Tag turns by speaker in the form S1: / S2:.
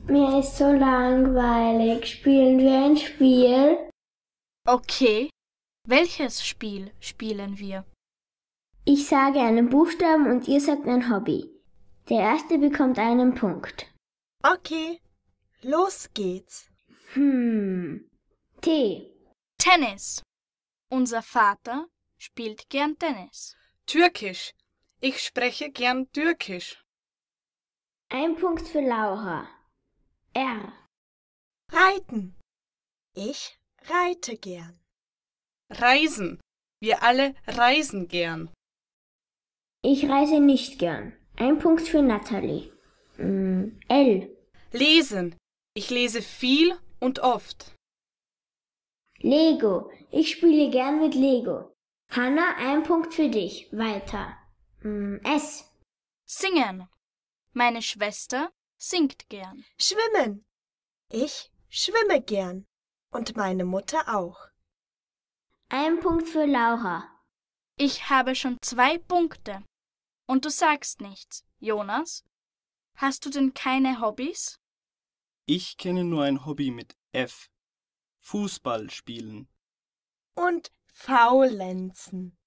S1: Mir ist so langweilig. Spielen wir ein Spiel?
S2: Okay. Welches Spiel spielen wir?
S1: Ich sage einen Buchstaben und ihr sagt ein Hobby. Der Erste bekommt einen Punkt.
S3: Okay, los geht's.
S1: T.
S2: Tennis. Unser Vater spielt gern Tennis.
S4: Türkisch. Ich spreche gern Türkisch.
S1: Ein Punkt für Laura. R.
S3: Reiten. Ich reite gern.
S4: Reisen. Wir alle reisen gern.
S1: Ich reise nicht gern. Ein Punkt für Natalie. L.
S4: Lesen. Ich lese viel und oft.
S1: Lego. Ich spiele gern mit Lego. Hanna, ein Punkt für dich. Weiter. S.
S2: Singen. Meine Schwester singt gern.
S3: Schwimmen. Ich schwimme gern. Und meine Mutter auch.
S1: Ein Punkt für Laura.
S2: Ich habe schon 2 Punkte. Und du sagst nichts. Jonas, hast du denn keine Hobbys?
S5: Ich kenne nur ein Hobby mit F. Fußball spielen.
S3: Und faulenzen.